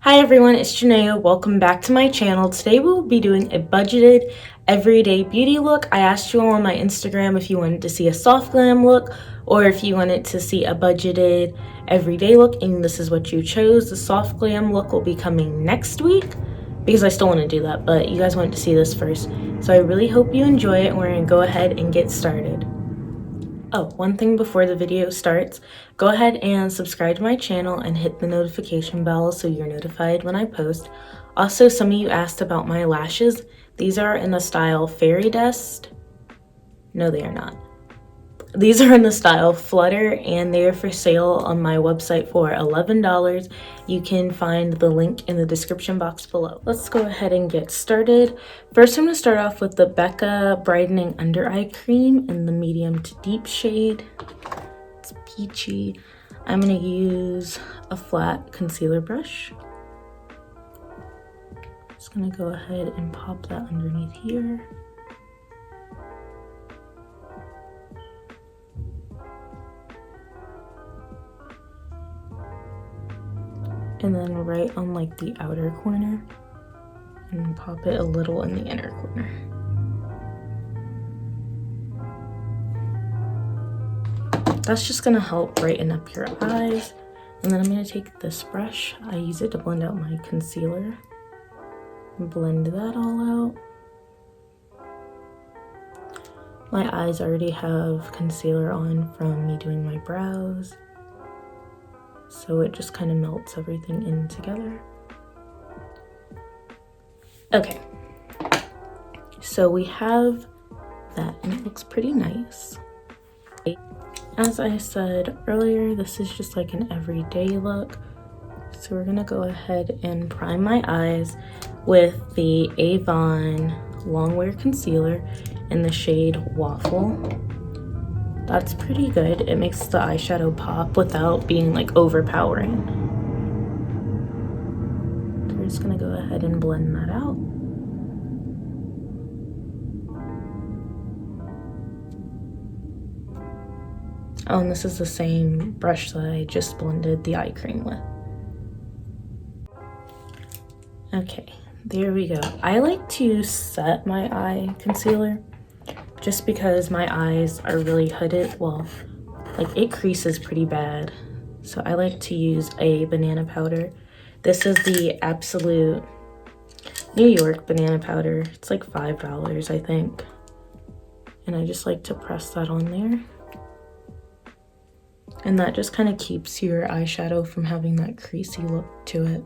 Hi everyone, it's Jxnaya. Welcome back to my channel. Today we will be doing a budgeted everyday beauty look. I asked you all on my Instagram if you wanted to see a soft glam look or if you wanted to see a budgeted everyday look, and this is what you chose. The soft glam look will be coming next week because I still want to do that, but you guys wanted to see this first. So I really hope you enjoy it, and we're going to go ahead and get started. Oh, one thing before the video starts, go ahead and subscribe to my channel and hit the notification bell so you're notified when I post. Also, some of you asked about my lashes. These are in the style Fairy Dust. No, they are not. These are in the style Flutter, and they are for sale on my website for $11. You can find the link in the description box below. Let's go ahead and get started. First, I'm going to start off with the Becca Brightening Under Eye Cream in the medium to deep shade. It's peachy. I'm going to use a flat concealer brush. Just going to go ahead and pop that underneath here. And then right on like the outer corner, and pop it a little in the inner corner. That's just gonna help brighten up your eyes. And then I'm gonna take this brush. I use it to blend out my concealer. Blend that all out. My eyes already have concealer on from me doing my brows, so it just kind of melts everything in together. Okay, so we have that, and it looks pretty nice. As I said earlier, this is just like an everyday look. So we're gonna go ahead and prime my eyes with the Avon Longwear Concealer in the shade Waffle. That's pretty good. It makes the eyeshadow pop without being like overpowering. So we're just gonna go ahead and blend that out. Oh, and this is the same brush that I just blended the eye cream with. Okay, there we go. I like to set my eye concealer just because my eyes are really hooded. Well, like it creases pretty bad. So I like to use a banana powder. This is the Absolute New York banana powder. It's like $5, I think. And I just like to press that on there. And that just kind of keeps your eyeshadow from having that creasy look to it.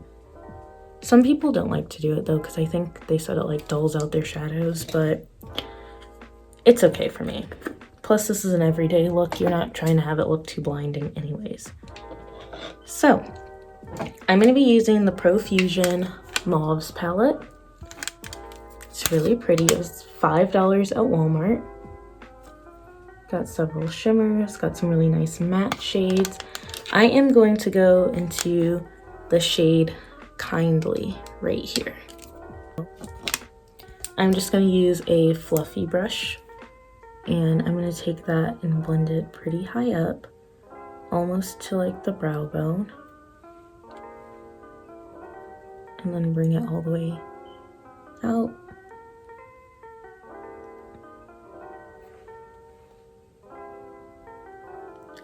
Some people don't like to do it though, because I think they said it like dulls out their shadows, but it's okay for me. Plus, this is an everyday look. You're not trying to have it look too blinding anyways. So, I'm going to be using the Profusion Mauves palette. It's really pretty. It was $5 at Walmart. Got several shimmers, got some really nice matte shades. I am going to go into the shade Kindly right here. I'm just going to use a fluffy brush, and I'm going to take that and blend it pretty high up, almost to like the brow bone, and then bring it all the way out.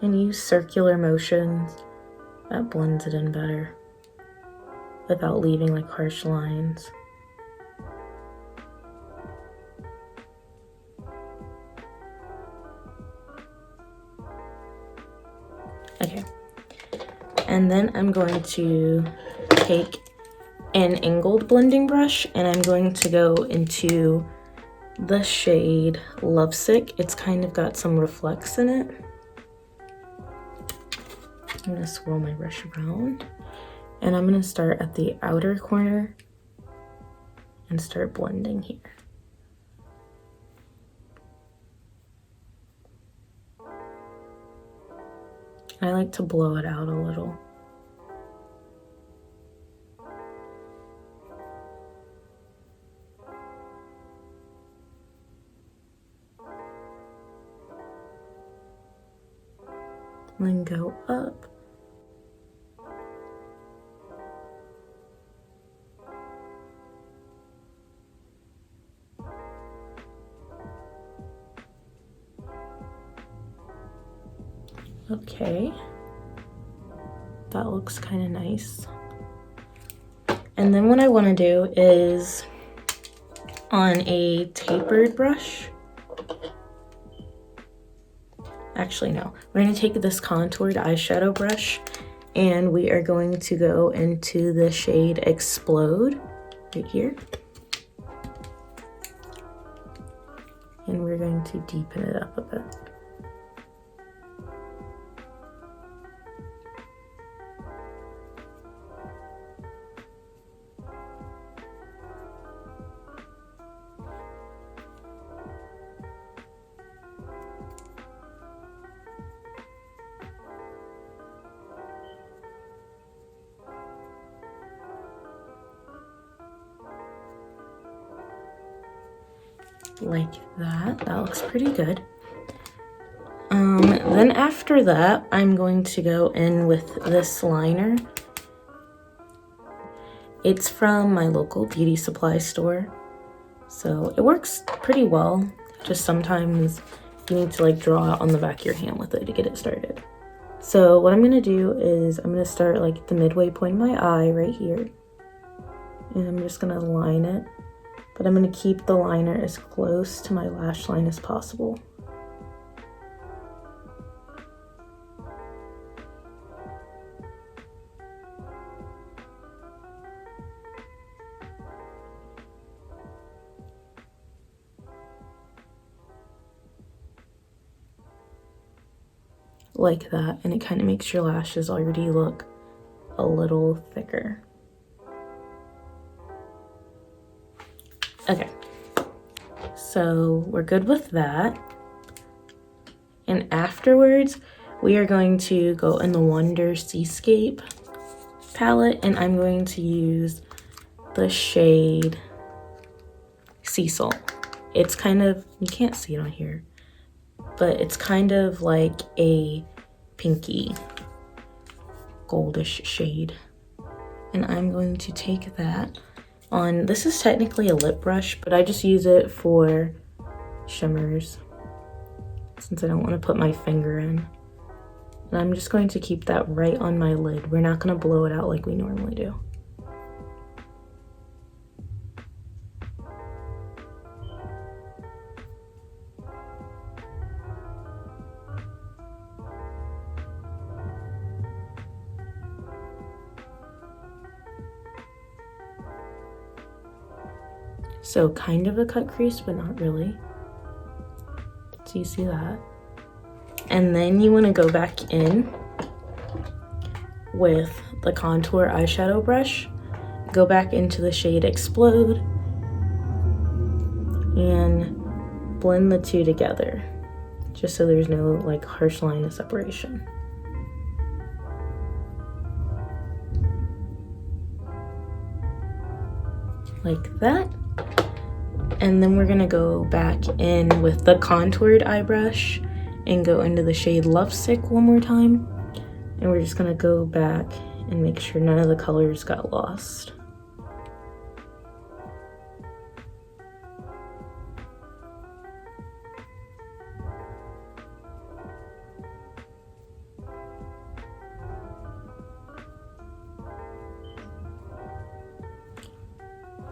And use circular motions. That blends it in better without leaving like harsh lines. Okay, and then I'm going to take an angled blending brush, and I'm going to go into the shade Lovesick. It's kind of got some reflex in it. I'm going to swirl my brush around, and I'm going to start at the outer corner and start blending here. I like to blow it out a little. And then go up. Okay, that looks kind of nice. And then what I want to do is on a tapered brush. Actually, no. We're going to take this contoured eyeshadow brush and we are going to go into the shade Explode right here. And we're going to deepen it up a bit. Like that. That looks pretty good. Then after that, I'm going to go in with this liner. It's from my local beauty supply store, so it works pretty well. Just sometimes you need to like draw out on the back of your hand with it to get it started. So what I'm gonna do is I'm gonna start like at the midway point of my eye right here, and I'm just gonna line it. But I'm going to keep the liner as close to my lash line as possible. Like that, and it kind of makes your lashes already look a little thicker. Okay, so we're good with that. And afterwards, we are going to go in the Wonder Seascape palette, and I'm going to use the shade Sea Salt. It's kind of, you can't see it on here, but it's kind of like a pinky goldish shade. And I'm going to take that on, this is technically a lip brush, but I just use it for shimmers since I don't want to put my finger in. And I'm just going to keep that right on my lid. We're not going to blow it out like we normally do. So kind of a cut crease, but not really. So you see that. And then you want to go back in with the contour eyeshadow brush. Go back into the shade Explode and blend the two together, just so there's no like harsh line of separation. Like that. And then we're gonna go back in with the contoured eye brush and go into the shade Lovesick one more time. And we're just gonna go back and make sure none of the colors got lost.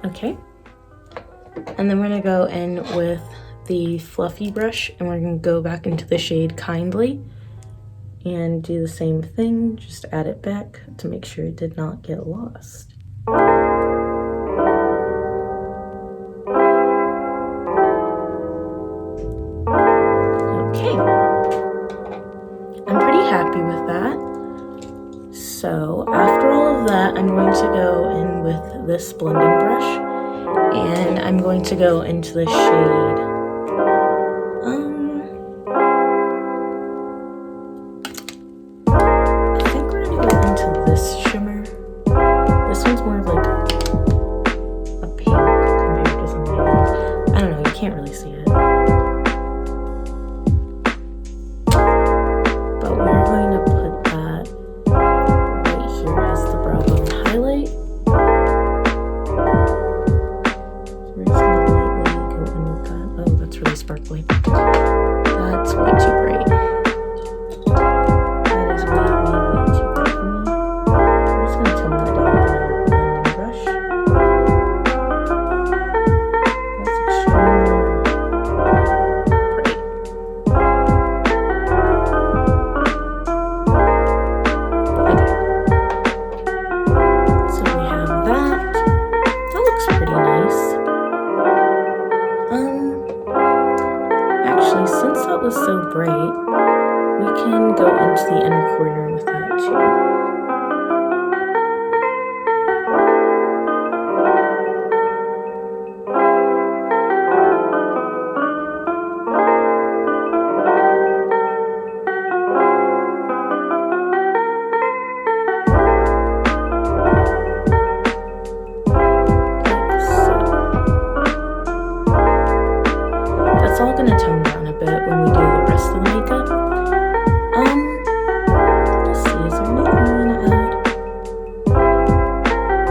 Okay. And then we're gonna go in with the fluffy brush and we're gonna go back into the shade Kindly and do the same thing, just add it back to make sure it did not get lost. Okay, I'm pretty happy with that. So after all of that, I'm going to go in with this blending brush and I'm going to go into the shade I think we're gonna go into this shimmer. This one's more of like a pink compared to some of the others. I don't know, you can't really see it. But we're going to put that right here as the brow bone highlight. So we're just gonna lightly go in with that. Oh, that's really sparkly. That's way too bright. the inner corner with that too. That's all gonna tone down a bit when we do the rest of the makeup. Let's see, is there anything I wanna add?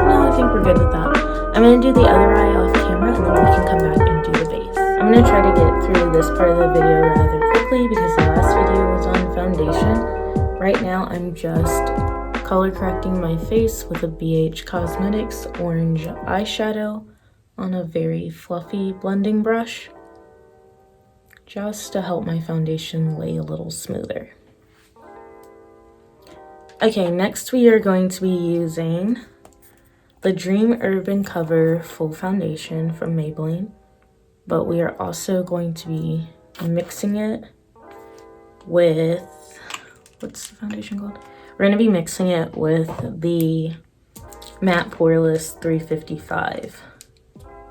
No, I think we're good with that. I'm gonna do the other eye off camera and then we can come back and do the base. I'm gonna try to get through this part of the video rather quickly because the last video was on foundation. Right now I'm just color correcting my face with a BH Cosmetics orange eyeshadow on a very fluffy blending brush, just to help my foundation lay a little smoother. Okay, next we are going to be using the Dream Urban Cover Full Foundation from Maybelline, but we are also going to be mixing it with, what's the foundation called? We're going to be mixing it with the Matte Poreless 355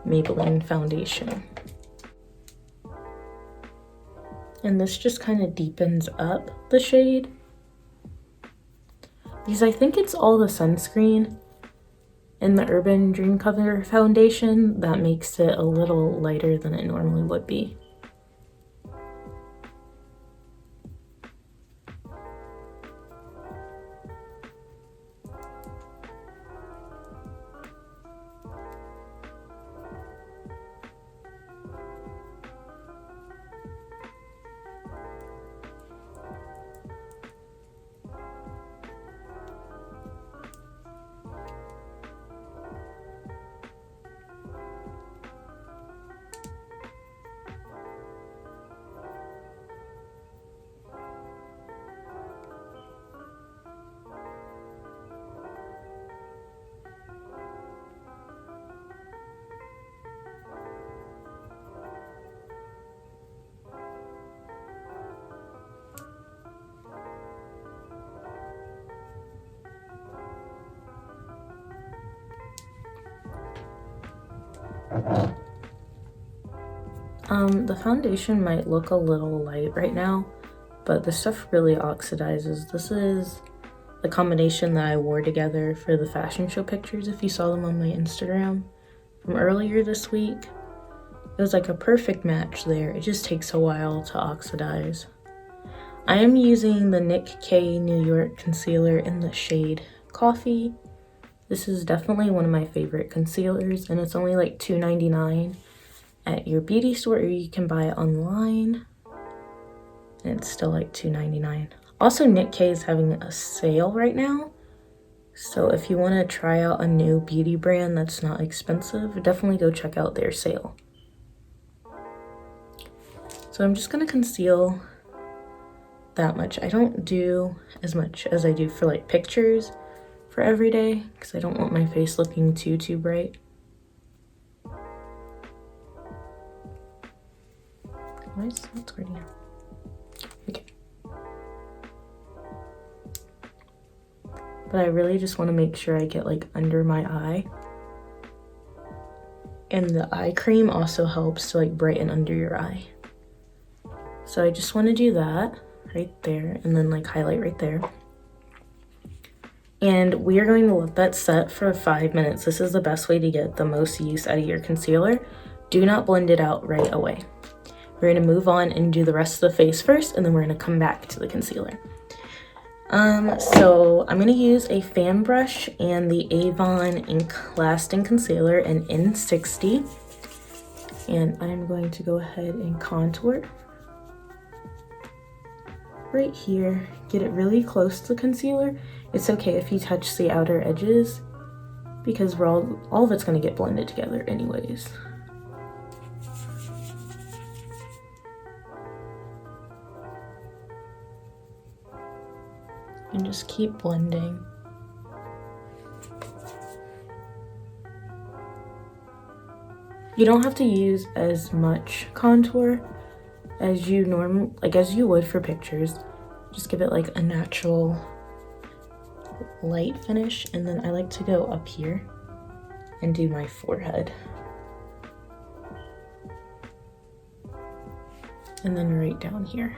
Maybelline foundation. And this just kind of deepens up the shade, because I think it's all the sunscreen in the Urban Dream Cover foundation that makes it a little lighter than it normally would be. The foundation might look a little light right now, but the stuff really oxidizes. This is the combination that I wore together for the fashion show pictures, if you saw them on my Instagram from earlier this week. It was like a perfect match there. It just takes a while to oxidize. I am using the Nicka New York concealer in the shade Coffee. This is definitely one of my favorite concealers, and it's only like $2.99 at your beauty store, or you can buy it online, and it's still like $2.99. Also, Nicka is having a sale right now, so if you want to try out a new beauty brand that's not expensive, definitely go check out their sale. So I'm just going to conceal that much. I don't do as much as I do for like pictures for every day, because I don't want my face looking too bright. Why is that squirting out? Okay. But I really just want to make sure I get like under my eye. And the eye cream also helps to like brighten under your eye. So I just want to do that right there, and then like highlight right there. And we are going to let that set for 5 minutes. This is the best way to get the most use out of your concealer. Do not blend it out right away. We're going to move on and do the rest of the face first, and then we're going to come back to the concealer. So I'm going to use a fan brush and the Avon Ink Lasting Concealer in N60. And I'm going to go ahead and contour right here. Get it really close to the concealer. It's okay if you touch the outer edges, because all of it's going to get blended together anyways. And just keep blending. You don't have to use as much contour as you would for pictures. Just give it like a natural light finish. And then I like to go up here and do my forehead. And then right down here.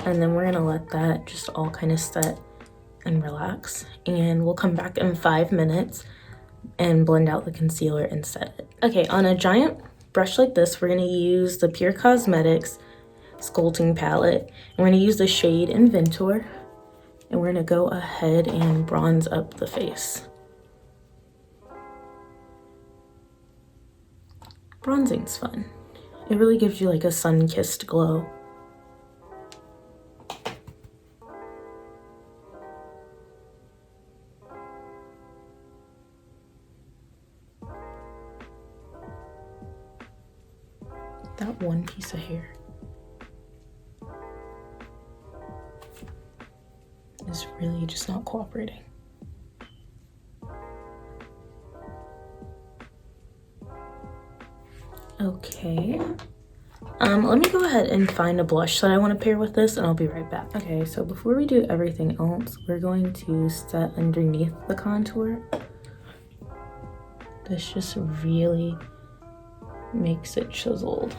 And then we're gonna let that just all kind of set and relax. And we'll come back in 5 minutes and blend out the concealer and set it. Okay, on a giant brush like this, we're gonna use the Pure Cosmetics Sculpting Palette. And we're gonna use the shade Inventor. And we're gonna go ahead and bronze up the face. Bronzing's fun. It really gives you like a sun-kissed glow. That one piece of hair is really just not cooperating. Okay. Let me go ahead and find a blush that I want to pair with this, and I'll be right back. Okay, so before we do everything else, we're going to set underneath the contour. This just really makes it chiseled.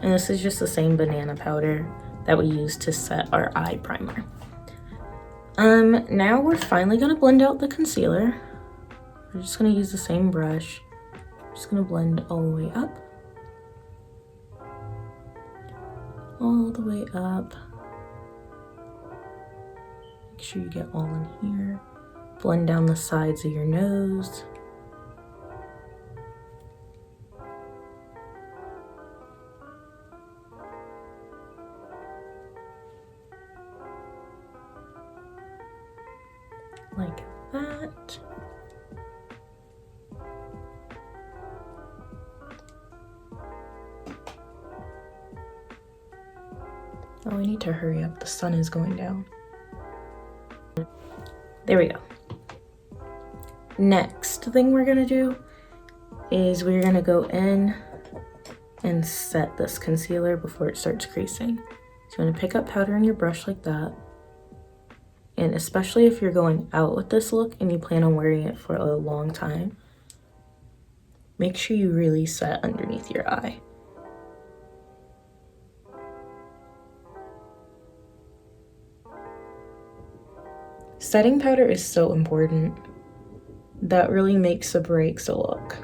And this is just the same banana powder that we used to set our eye primer. Now we're finally gonna blend out the concealer. We're just gonna use the same brush. Just gonna blend all the way up. All the way up. Make sure you get all in here. Blend down the sides of your nose. Like that. Oh, we need to hurry up. The sun is going down. There we go. Next thing we're gonna do is we're gonna go in and set this concealer before it starts creasing. So you wanna pick up powder in your brush like that. And especially if you're going out with this look and you plan on wearing it for a long time, make sure you really set underneath your eye. Setting powder is so important. That really makes or breaks a look.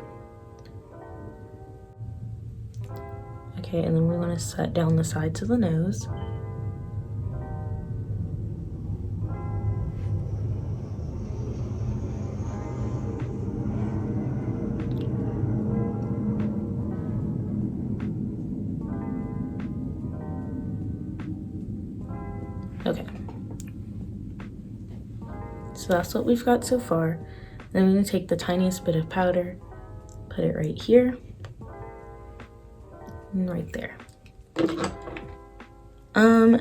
Okay, and then we want to set down the sides of the nose. Okay. So that's what we've got so far. Then I'm going to take the tiniest bit of powder, put it right here, and right there.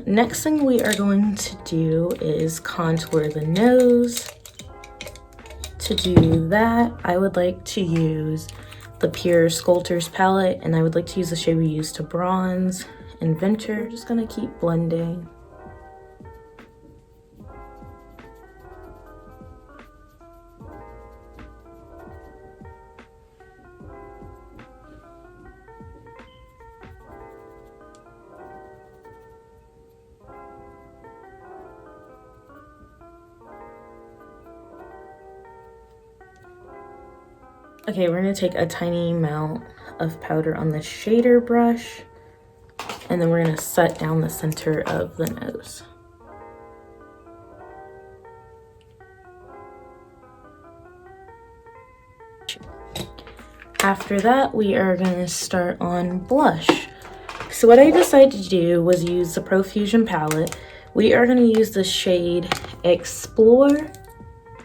Next thing we are going to do is contour the nose. To do that, I would like to use the Pure Sculptors palette, and I would like to use the shade we used to bronze, Inventor. We're just going to keep blending. Okay, we're gonna take a tiny amount of powder on the shader brush, and then we're gonna set down the center of the nose. After that, we are gonna start on blush. So what I decided to do was use the Profusion palette. We are gonna use the shade Explore,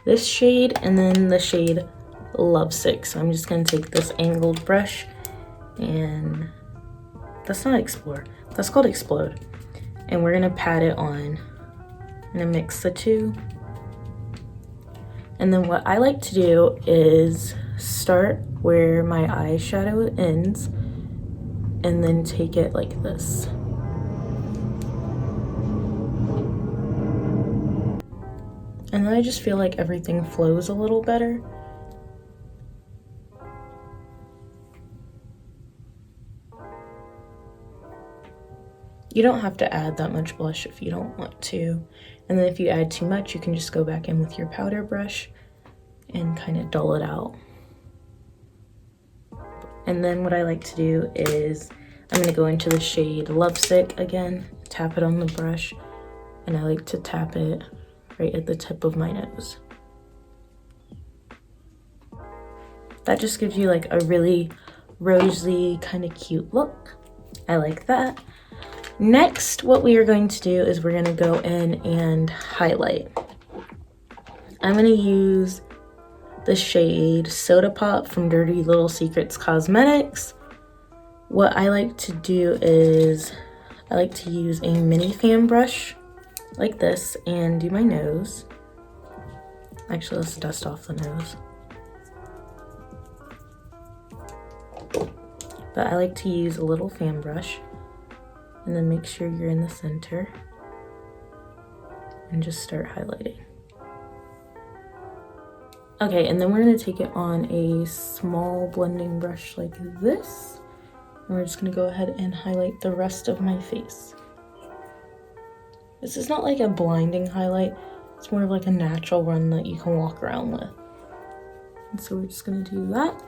this shade, and then the shade Lovesick. So I'm just gonna take this angled brush, and that's not Explore, that's called Explode, and we're gonna pat it on. I'm gonna mix the two, And then what I like to do is start where my eyeshadow ends and then take it like this. And then I just feel like everything flows a little better. You don't have to add that much blush if you don't want to. And then if you add too much, you can just go back in with your powder brush and kind of dull it out. And then what I like to do is I'm going to go into the shade Lovesick again, tap it on the brush, and I like to tap it right at the tip of my nose. That just gives you like a really rosy kind of cute look. I like that. Next, what we are going to do is we're going to go in and highlight. I'm going to use the shade Soda Pop from Dirty Little Secrets Cosmetics. What I like to do is I like to use a mini fan brush like this and do my nose. Actually, let's dust off the nose. But I like to use a little fan brush and then make sure you're in the center and just start highlighting. Okay, and then we're gonna take it on a small blending brush like this. And we're just gonna go ahead and highlight the rest of my face. This is not like a blinding highlight. It's more of like a natural one that you can walk around with. And so we're just gonna do that.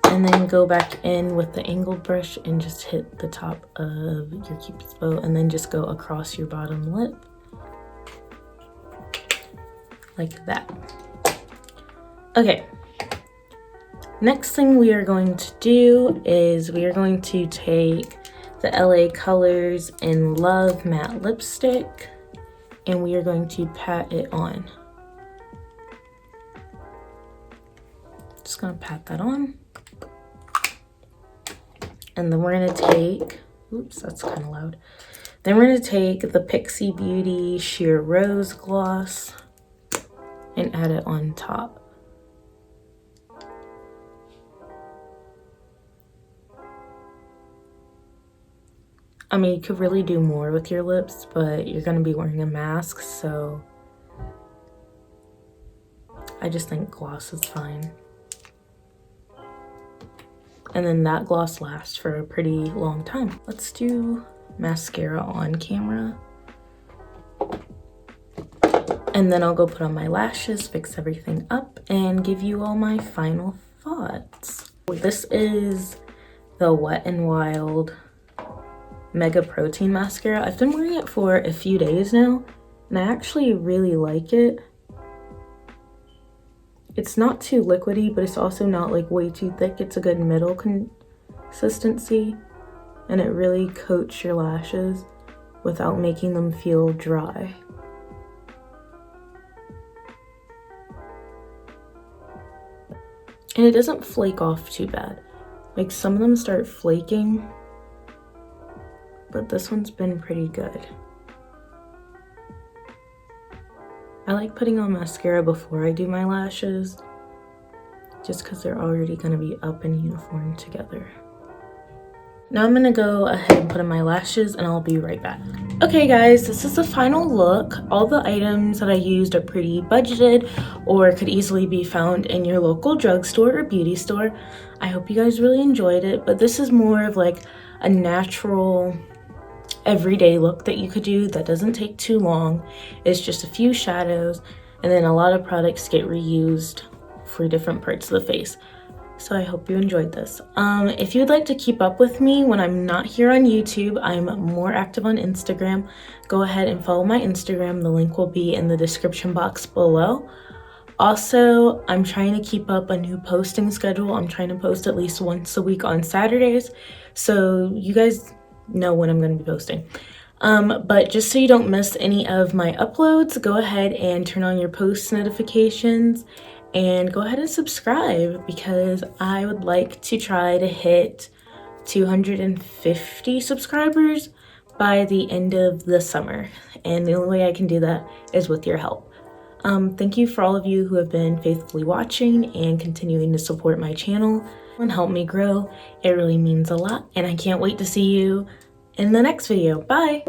And then go back in with the angled brush and just hit the top of your Cupid's bow and then just go across your bottom lip. Like that. Okay. Next thing we are going to do is we are going to take the LA Colors in Love matte lipstick and we are going to pat it on. Just gonna pat that on. And then we're gonna take, oops, that's kind of loud. Then we're gonna take the Pixi Beauty Sheer Rose Gloss and add it on top. I mean, you could really do more with your lips, but you're gonna be wearing a mask, so I just think gloss is fine. And then that gloss lasts for a pretty long time. Let's do mascara on camera. And then I'll go put on my lashes, fix everything up, and give you all my final thoughts. This is the Wet n Wild Mega Protein Mascara. I've been wearing it for a few days now, and I actually really like it. It's not too liquidy, but it's also not like way too thick. It's a good middle consistency, and it really coats your lashes without making them feel dry. And it doesn't flake off too bad. Like some of them start flaking, but this one's been pretty good. I like putting on mascara before I do my lashes, just because they're already going to be up and uniform together. Now I'm going to go ahead and put on my lashes and I'll be right back. Okay guys, this is the final look. All the items that I used are pretty budgeted or could easily be found in your local drugstore or beauty store. I hope you guys really enjoyed it, but this is more of like a natural everyday look that you could do that doesn't take too long. It's just a few shadows and then a lot of products get reused for different parts of the face. So I hope you enjoyed this. If you would like to keep up with me when I'm not here on YouTube, I'm more active on Instagram. Go ahead and follow my Instagram. The link will be in the description box below. Also, I'm trying to keep up a new posting schedule. I'm trying to post at least once a week on Saturdays, so you guys know when I'm going to be posting. But just so you don't miss any of my uploads, go ahead and turn on your post notifications and go ahead and subscribe, because I would like to try to hit 250 subscribers by the end of the summer, and the only way I can do that is with your help. Thank you for all of you who have been faithfully watching and continuing to support my channel and help me grow. It really means a lot, and I can't wait to see you in the next video. Bye!